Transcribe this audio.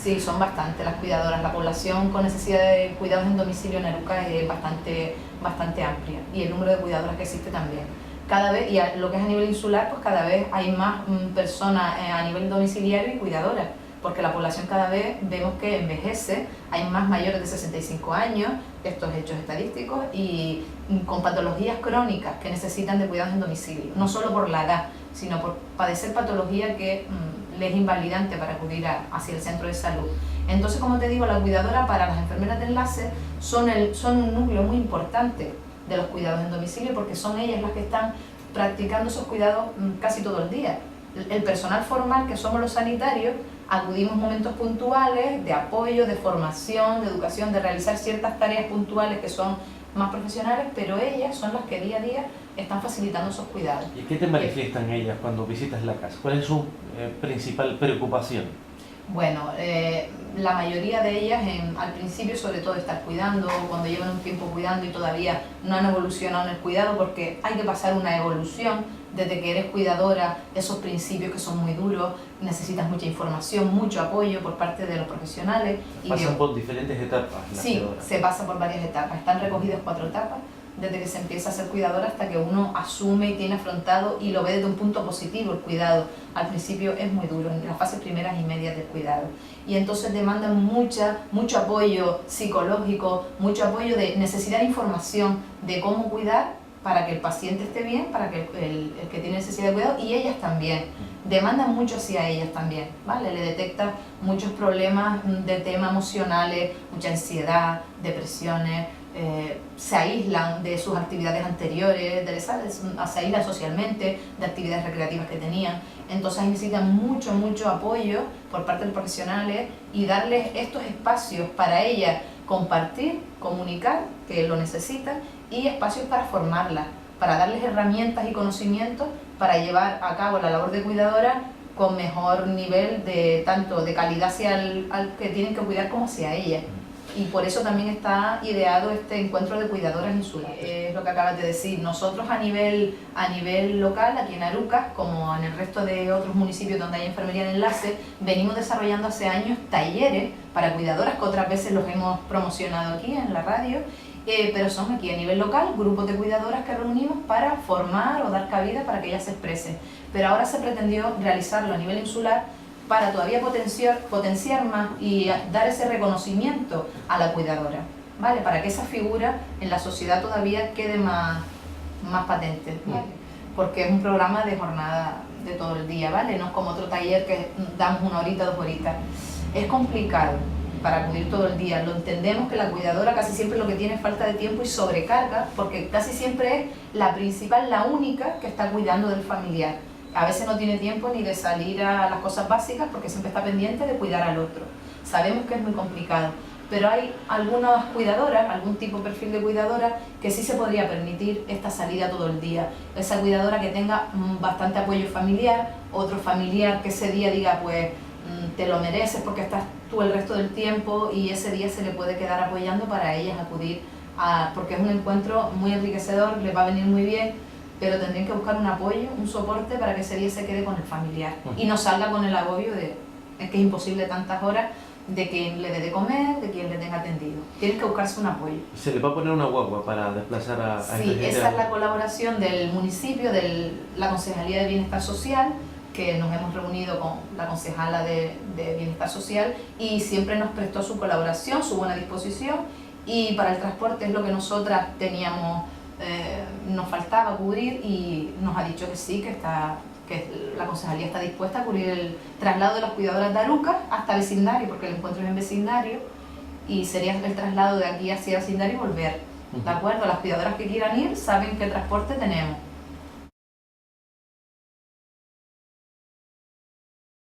Sí, son bastante las cuidadoras. La población con necesidad de cuidados en domicilio en Arucas es bastante amplia, y el número de cuidadoras que existe también. Cada vez, y lo que es a nivel insular, pues cada vez hay más personas a nivel domiciliario y cuidadoras, porque la población cada vez vemos que envejece, hay más mayores de 65 años, estos hechos estadísticos, y con patologías crónicas que necesitan de cuidados en domicilio, no solo por la edad, sino por padecer patología que les es invalidante para acudir hacia el centro de salud. Entonces, como te digo, la cuidadora para las enfermeras de enlace son un núcleo muy importante de los cuidados en domicilio, porque son ellas las que están practicando esos cuidados casi todo el día. El personal formal, que somos los sanitarios, acudimos momentos puntuales de apoyo, de formación, de educación, de realizar ciertas tareas puntuales que son más profesionales, pero ellas son las que día a día están facilitando esos cuidados. ¿Y qué te manifiestan ellas cuando visitas la casa? ¿Cuál es su principal preocupación? Bueno, la mayoría de ellas al principio, sobre todo, estar cuidando, cuando llevan un tiempo cuidando y todavía no han evolucionado en el cuidado, porque hay que pasar una evolución desde que eres cuidadora, esos principios que son muy duros, necesitas mucha información, mucho apoyo por parte de los profesionales. Pasan por diferentes etapas. Sí, se pasa por varias etapas, están recogidas 4 etapas, desde que se empieza a ser cuidadora hasta que uno asume y tiene afrontado y lo ve desde un punto positivo el cuidado. Al principio es muy duro, en las fases primeras y medias del cuidado. Y entonces demandan mucho apoyo psicológico, mucho apoyo de necesidad de información de cómo cuidar para que el paciente esté bien, para que el que tiene necesidad de cuidado, y ellas también. Demandan mucho hacia ellas también, ¿vale? Le detectan muchos problemas de tema emocionales, mucha ansiedad, depresiones, se aíslan de sus actividades anteriores, se aíslan socialmente de actividades recreativas que tenían. Entonces necesitan mucho apoyo por parte de los profesionales y darles estos espacios para ellas compartir, comunicar, que lo necesitan, y espacios para formarlas, para darles herramientas y conocimientos para llevar a cabo la labor de cuidadora con mejor nivel de tanto de calidad hacia al que tienen que cuidar como hacia ellas. Y por eso también está ideado este encuentro de cuidadoras insulares. Es lo que acabas de decir, nosotros a nivel local, aquí en Arucas, como en el resto de otros municipios donde hay enfermería de enlace, venimos desarrollando hace años talleres para cuidadoras, que otras veces los hemos promocionado aquí en la radio, pero son aquí a nivel local, grupos de cuidadoras que reunimos para formar o dar cabida para que ellas se expresen. Pero ahora se pretendió realizarlo a nivel insular para todavía potenciar más y dar ese reconocimiento a la cuidadora, ¿vale? Para que esa figura en la sociedad todavía quede más patente, ¿vale? Porque es un programa de jornada de todo el día, ¿vale? No es como otro taller que damos 1 horita, 2 horitas. Es complicado para acudir todo el día. Lo entendemos que la cuidadora casi siempre lo que tiene es falta de tiempo y sobrecarga, porque casi siempre es la principal, la única que está cuidando del familiar. A veces no tiene tiempo ni de salir a las cosas básicas porque siempre está pendiente de cuidar al otro. Sabemos que es muy complicado, pero hay algunas cuidadoras, algún tipo de perfil de cuidadora que sí se podría permitir esta salida todo el día. Esa cuidadora que tenga bastante apoyo familiar, otro familiar que ese día diga pues te lo mereces porque estás tú el resto del tiempo, y ese día se le puede quedar apoyando para ellas acudir porque es un encuentro muy enriquecedor, les va a venir muy bien, pero tendrían que buscar un apoyo, un soporte para que ese día se quede con el familiar y no salga con el agobio de es que es imposible tantas horas de quien le dé de comer, de quien le tenga atendido. Tienes que buscarse un apoyo. ¿Se le va a poner una guagua para desplazar a esta Sí, gente? esa es la colaboración del municipio, de la Concejalía de Bienestar Social, que nos hemos reunido con la concejala de Bienestar Social y siempre nos prestó su colaboración, su buena disposición, y para el transporte es lo que nosotras teníamos, nos faltaba cubrir, y nos ha dicho que sí, que la concejalía está dispuesta a cubrir el traslado de las cuidadoras de Arucas hasta vecindario, porque el encuentro es en vecindario, y sería el traslado de aquí hacia vecindario y volver. ¿De acuerdo? Las cuidadoras que quieran ir saben qué transporte tenemos.